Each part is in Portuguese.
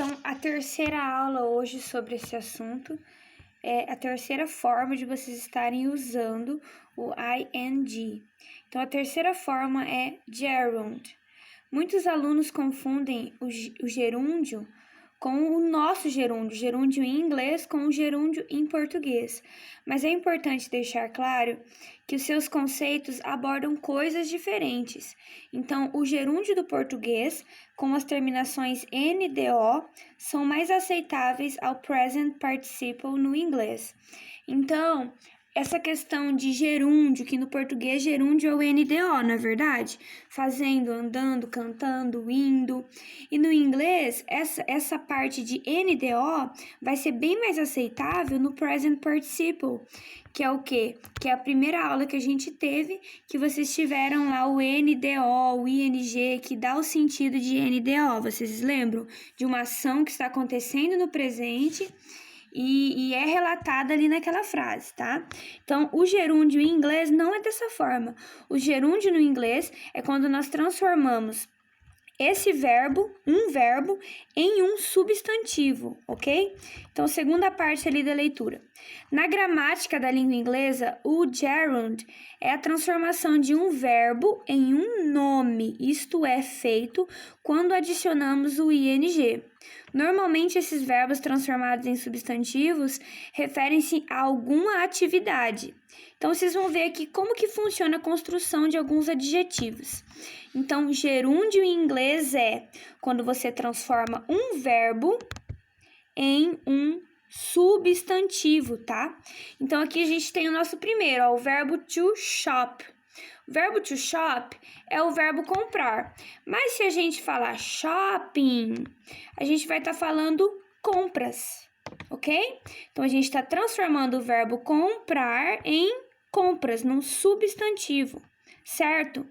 Então, a terceira aula hoje sobre esse assunto é a terceira forma de vocês estarem usando o ing. Então, a terceira forma é gerund. Muitos alunos confundem o gerúndio com o nosso gerúndio em inglês com o gerúndio em português. Mas é importante deixar claro que os seus conceitos abordam coisas diferentes. Então, o gerúndio do português, com as terminações NDO, são mais aceitáveis ao present participle no inglês. Então, essa questão de gerúndio, que no português gerúndio é o NDO, não é verdade? Fazendo, andando, cantando, indo. E no inglês, essa parte de NDO vai ser bem mais aceitável no present participle, que é o quê? Que é a primeira aula que a gente teve, que vocês tiveram lá o NDO, o ING, que dá o sentido de NDO. Vocês lembram? De uma ação que está acontecendo no presente e é relatada ali naquela frase, tá? Então, o gerúndio em inglês não é dessa forma. O gerúndio no inglês é quando nós transformamos esse verbo, um verbo, em um substantivo, ok? Então, segunda parte ali da leitura. Na gramática da língua inglesa, o gerund é a transformação de um verbo em um nome. Isto é feito quando adicionamos o ing. Normalmente, esses verbos transformados em substantivos referem-se a alguma atividade. Então, vocês vão ver aqui como que funciona a construção de alguns adjetivos. Então, gerúndio em inglês é quando você transforma um verbo em um substantivo, tá? Então, aqui a gente tem o nosso primeiro, ó, o verbo to shop. O verbo to shop é o verbo comprar. Mas se a gente falar shopping, a gente vai estar falando compras, ok? Então, a gente está transformando o verbo comprar em compras, num substantivo, certo?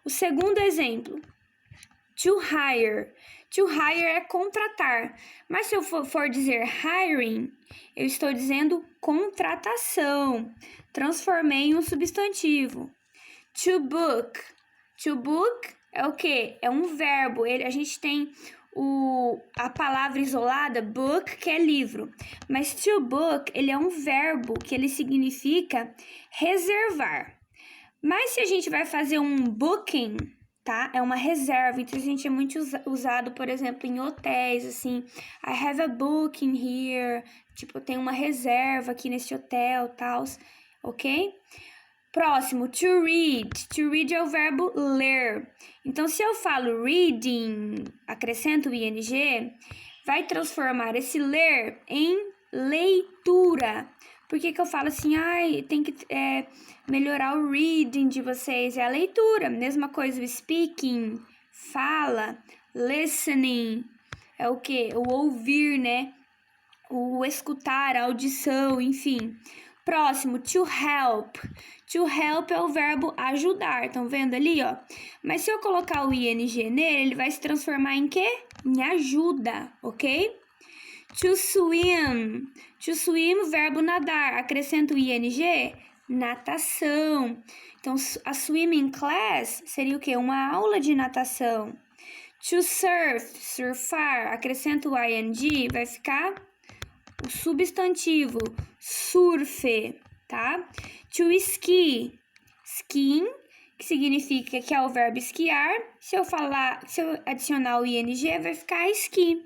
O segundo exemplo, to hire. To hire é contratar, mas se eu for dizer hiring, eu estou dizendo contratação. Transformei em um substantivo. To book. To book é o quê? É um verbo. A gente tem a palavra isolada, book, que é livro. Mas to book, ele é um verbo que ele significa reservar. Mas se a gente vai fazer um booking, tá? É uma reserva. Então, a gente é muito usado, por exemplo, em hotéis, assim. I have a booking here. Tipo, eu tenho uma reserva aqui nesse hotel, tal, ok? Próximo, to read. To read é o verbo ler. Então, se eu falo reading, acrescento o ing, vai transformar esse ler em leitura. Por que eu falo assim, tem que melhorar o reading de vocês? É a leitura. Mesma coisa, o speaking, fala, listening, é o quê? O ouvir, né? O escutar, a audição, enfim. Próximo, to help. To help é o verbo ajudar, estão vendo ali, ó? Mas se eu colocar o ing nele, ele vai se transformar em quê? Em ajuda, ok? To swim. To swim, verbo nadar. Acrescento o ing, natação. Então, a swimming class seria o quê? Uma aula de natação. To surf, surfar. Acrescento o ing, vai ficar o substantivo, surf, tá? To ski, skiing, que significa que é o verbo esquiar. Se eu adicionar o ing, vai ficar ski.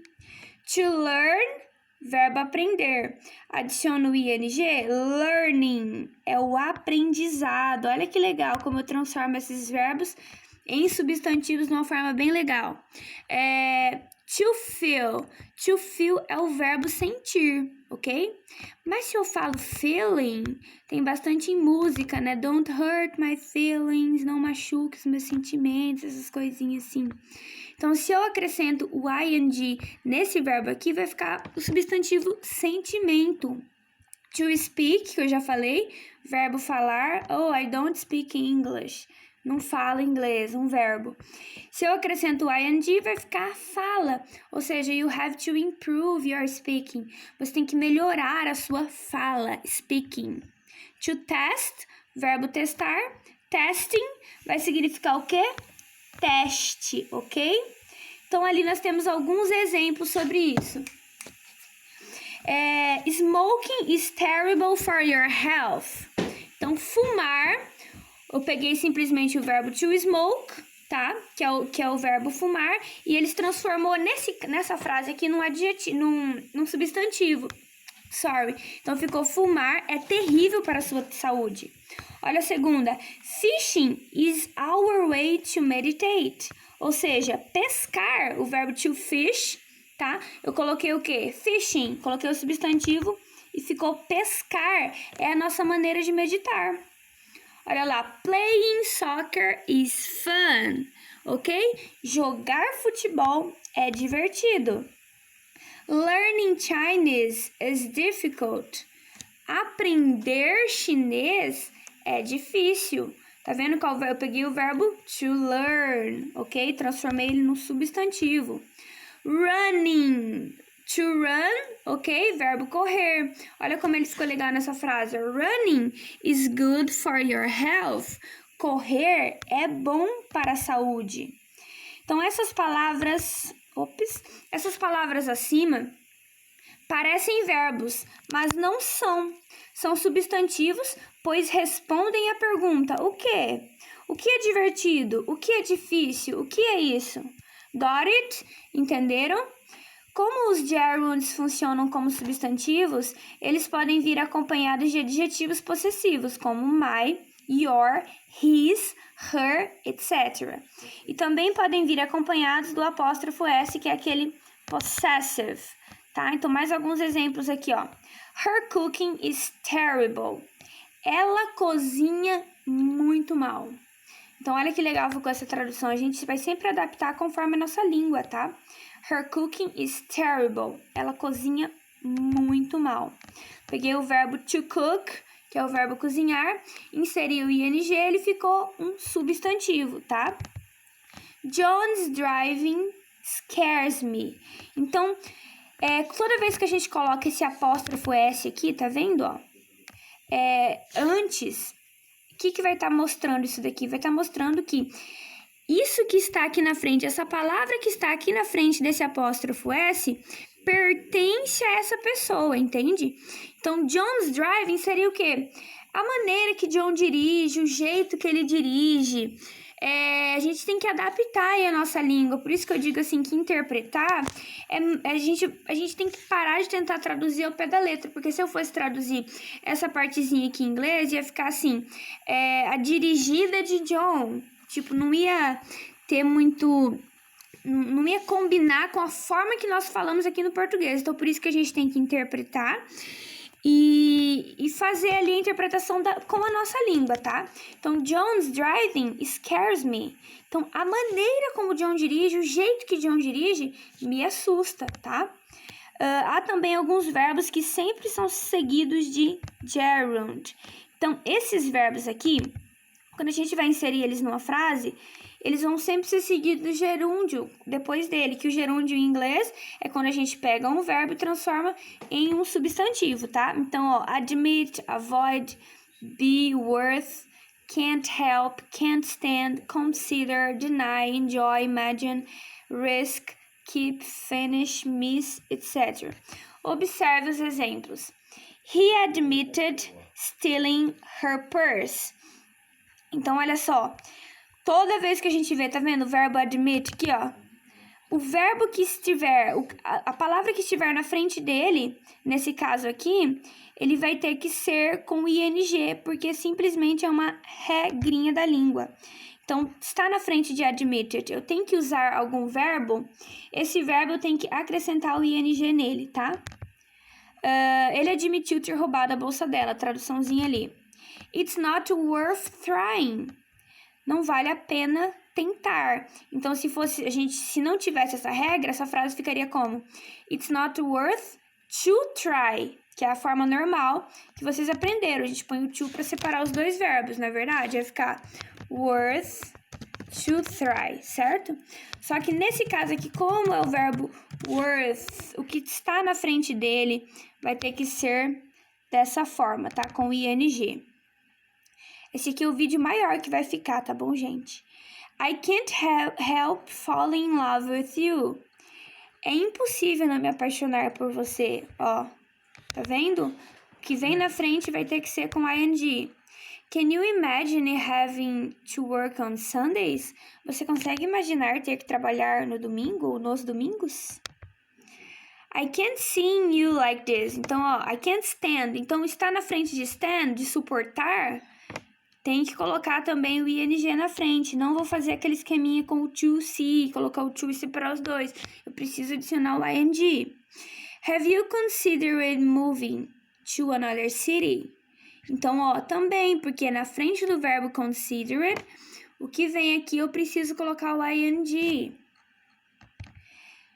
To learn, verbo aprender. Adiciono o ing, learning, é o aprendizado. Olha que legal como eu transformo esses verbos em substantivos de uma forma bem legal. To feel. To feel é o verbo sentir, ok? Mas se eu falo feeling, tem bastante em música, né? Don't hurt my feelings, não machuque os meus sentimentos, essas coisinhas assim. Então, se eu acrescento o ing nesse verbo aqui, vai ficar o substantivo sentimento. To speak, que eu já falei, verbo falar. Oh, I don't speak English. Não fala inglês, um verbo. Se eu acrescento o ing, vai ficar fala. Ou seja, you have to improve your speaking. Você tem que melhorar a sua fala, speaking. To test, verbo testar. Testing vai significar o quê? Teste, ok? Então, ali nós temos alguns exemplos sobre isso. Smoking is terrible for your health. Então, fumar, eu peguei simplesmente o verbo to smoke, tá? Que é o verbo fumar, e ele se transformou nessa frase aqui num adjetivo, num substantivo. Então, ficou fumar é terrível para a sua saúde. Olha a segunda. Fishing is our way to meditate. Ou seja, pescar, o verbo to fish, tá? Eu coloquei o quê? Fishing. Coloquei o substantivo e ficou pescar. É a nossa maneira de meditar. Olha lá. Playing soccer is fun. Ok? Jogar futebol é divertido. Learning Chinese is difficult. Aprender chinês é difícil. Tá vendo qual eu peguei o verbo to learn, ok? Transformei ele num substantivo. Running. To run, ok? Verbo correr. Olha como ele ficou legal nessa frase. Running is good for your health. Correr é bom para a saúde. Então, essas palavras acima parecem verbos, mas não são. São substantivos, pois respondem à pergunta: o quê? O que é divertido? O que é difícil? O que é isso? Got it? Entenderam? Como os gerunds funcionam como substantivos, eles podem vir acompanhados de adjetivos possessivos, como my, your, his, her, etc. E também podem vir acompanhados do apóstrofo S, que é aquele possessive, tá? Então, mais alguns exemplos aqui, ó. Her cooking is terrible. Ela cozinha muito mal. Então, olha que legal com essa tradução. A gente vai sempre adaptar conforme a nossa língua, tá? Her cooking is terrible. Ela cozinha muito mal. Peguei o verbo to cook, que é o verbo cozinhar, inseri o ing, ele ficou um substantivo, tá? John's driving scares me. Então, toda vez que a gente coloca esse apóstrofo S aqui, tá vendo, ó? Antes, o que vai estar mostrando isso daqui? Vai estar mostrando que isso que está aqui na frente, essa palavra que está aqui na frente desse apóstrofo S, pertence a essa pessoa, entende? Então, John's driving seria o quê? A maneira que John dirige, o jeito que ele dirige. A gente tem que adaptar aí a nossa língua. Por isso que eu digo assim, que interpretar, a gente tem que parar de tentar traduzir ao pé da letra. Porque se eu fosse traduzir essa partezinha aqui em inglês, ia ficar assim, a dirigida de John. Tipo, não ia ter muito... Não ia combinar com a forma que nós falamos aqui no português. Então, por isso que a gente tem que interpretar e fazer ali a interpretação com a nossa língua, tá? Então, John's driving scares me. Então, a maneira como John dirige, o jeito que John dirige, me assusta, tá? Há também alguns verbos que sempre são seguidos de gerund. Então, esses verbos aqui, quando a gente vai inserir eles numa frase, eles vão sempre ser seguidos do gerúndio depois dele, que o gerúndio em inglês é quando a gente pega um verbo e transforma em um substantivo, tá? Então, ó, admit, avoid, be, worth, can't help, can't stand, consider, deny, enjoy, imagine, risk, keep, finish, miss, etc. Observe os exemplos. He admitted stealing her purse. Então, olha só. Toda vez que a gente vê, tá vendo o verbo admit aqui, ó? O verbo que estiver, a palavra que estiver na frente dele, nesse caso aqui, ele vai ter que ser com ing, porque simplesmente é uma regrinha da língua. Então, está na frente de admitted, eu tenho que usar algum verbo, esse verbo eu tenho que acrescentar o ing nele, tá? Ele admitiu ter roubado a bolsa dela, traduçãozinha ali. It's not worth trying. Não vale a pena tentar. Então, se não tivesse essa regra, essa frase ficaria como? It's not worth to try, que é a forma normal que vocês aprenderam. A gente põe o to para separar os dois verbos, não é verdade? Vai ficar worth to try, certo? Só que nesse caso aqui, como é o verbo worth, o que está na frente dele vai ter que ser dessa forma, tá? Com ing. Esse aqui é o vídeo maior que vai ficar, tá bom, gente? I can't help falling in love with you. É impossível não me apaixonar por você. Ó, tá vendo? O que vem na frente vai ter que ser com ing. Can you imagine having to work on Sundays? Você consegue imaginar ter que trabalhar no domingo ou nos domingos? I can't see you like this. Então, ó, I can't stand. Então, está na frente de stand, de suportar, tem que colocar também o ing na frente. Não vou fazer aquele esqueminha com o to see, colocar o to e separar os dois. Eu preciso adicionar o ing. Have you considered moving to another city? Então, ó, também, porque na frente do verbo consider, o que vem aqui eu preciso colocar o ing.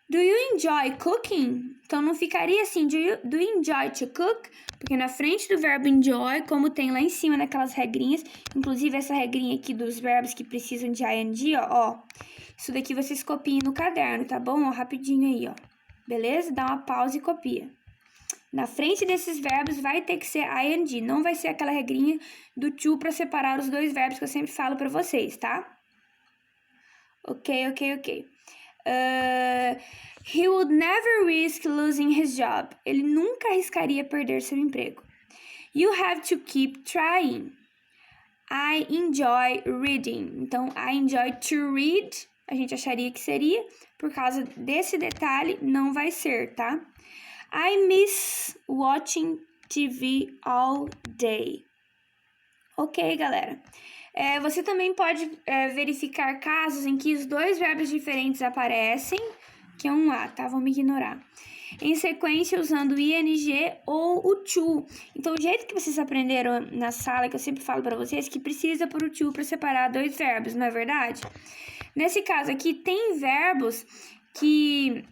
Do you enjoy cooking? Então, não ficaria assim, do you enjoy to cook? Porque na frente do verbo enjoy, como tem lá em cima naquelas regrinhas, inclusive essa regrinha aqui dos verbos que precisam de ing, ó, isso daqui vocês copiem no caderno, tá bom? Ó, rapidinho aí, ó. Beleza? Dá uma pausa e copia. Na frente desses verbos vai ter que ser ing, não vai ser aquela regrinha do to para separar os dois verbos que eu sempre falo para vocês, tá? Ok. He would never risk losing his job. Ele nunca arriscaria perder seu emprego. You have to keep trying. I enjoy reading. Então, I enjoy to read, a gente acharia que seria, por causa desse detalhe, não vai ser, tá? I miss watching TV all day. Ok, galera. Você também pode verificar casos em que os dois verbos diferentes aparecem, que é um A, tá? Vamos ignorar. Em sequência, usando o ing ou o to. Então, o jeito que vocês aprenderam na sala, que eu sempre falo para vocês, que precisa por o to para separar dois verbos, não é verdade? Nesse caso aqui, tem verbos que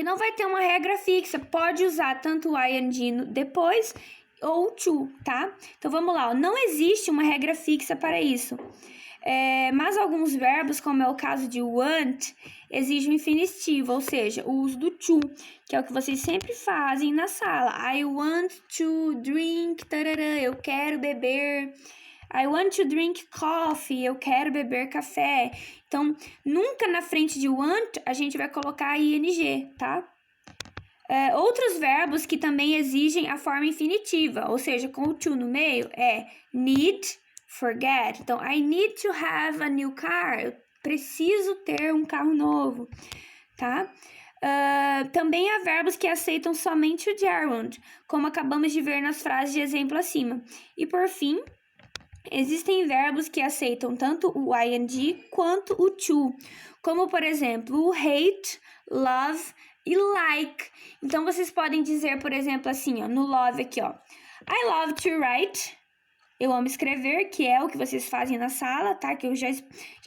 não vai ter uma regra fixa. Pode usar tanto o ing depois ou to, tá? Então, vamos lá. Não existe uma regra fixa para isso. Mas alguns verbos, como é o caso de want, exigem um infinitivo, ou seja, o uso do to, que é o que vocês sempre fazem na sala. I want to drink, tarará, eu quero beber. I want to drink coffee, eu quero beber café. Então, nunca na frente de want a gente vai colocar ing, tá? Outros verbos que também exigem a forma infinitiva, ou seja, com o to no meio, need, forget. Então, I need to have a new car. Eu preciso ter um carro novo, tá? Também há verbos que aceitam somente o gerund, como acabamos de ver nas frases de exemplo acima. E, por fim, existem verbos que aceitam tanto o ing quanto o to, como, por exemplo, o hate, love e like. Então, vocês podem dizer, por exemplo, assim, ó, no love aqui, ó. I love to write. Eu amo escrever, que é o que vocês fazem na sala, tá? Que eu já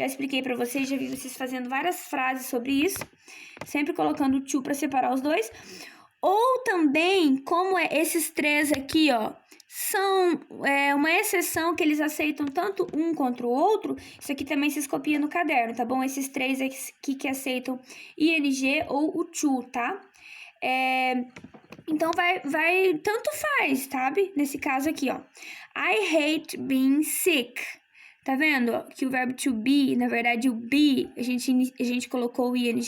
expliquei pra vocês, já vi vocês fazendo várias frases sobre isso. Sempre colocando o to pra separar os dois. Ou também, como esses três aqui, ó, são uma exceção que eles aceitam tanto um quanto o outro, isso aqui também vocês copiam no caderno, tá bom? Esses três aqui que aceitam ing ou o to, tá? Então, tanto faz, sabe? Nesse caso aqui, ó. I hate being sick. Tá vendo? Que o verbo to be, na verdade, o be, a gente colocou o ing,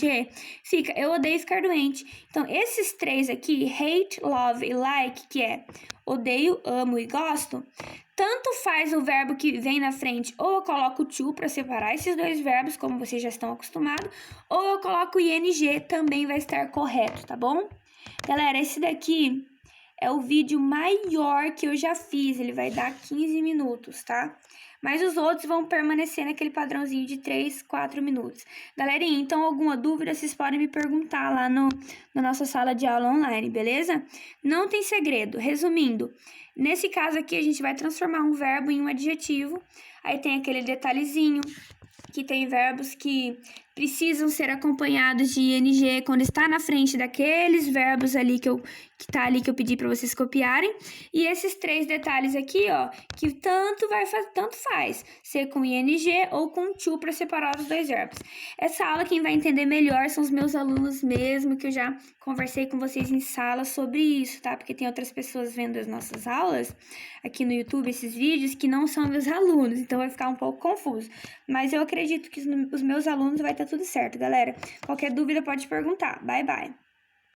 fica, eu odeio ficar doente. Então, esses três aqui, hate, love e like, que é odeio, amo e gosto, tanto faz o verbo que vem na frente, ou eu coloco o to para separar esses dois verbos, como vocês já estão acostumados, ou eu coloco o ing, também vai estar correto, tá bom? Galera, esse daqui é o vídeo maior que eu já fiz, ele vai dar 15 minutos, tá? Mas os outros vão permanecer naquele padrãozinho de 3, 4 minutos. Galerinha, então alguma dúvida, vocês podem me perguntar lá na nossa sala de aula online, beleza? Não tem segredo. Resumindo, nesse caso aqui a gente vai transformar um verbo em um adjetivo. Aí tem aquele detalhezinho que tem verbos que precisam ser acompanhados de ing quando está na frente daqueles verbos ali que tá ali que eu pedi para vocês copiarem. E esses 3 detalhes aqui, ó, que tanto faz ser com ing ou com to para separar os 2 verbos. Essa aula quem vai entender melhor são os meus alunos mesmo, que eu já conversei com vocês em sala sobre isso, tá? Porque tem outras pessoas vendo as nossas aulas aqui no YouTube, esses vídeos, que não são meus alunos, então vai ficar um pouco confuso. Mas eu acredito que os meus alunos vai estar tudo certo, galera. Qualquer dúvida pode perguntar. Bye, bye!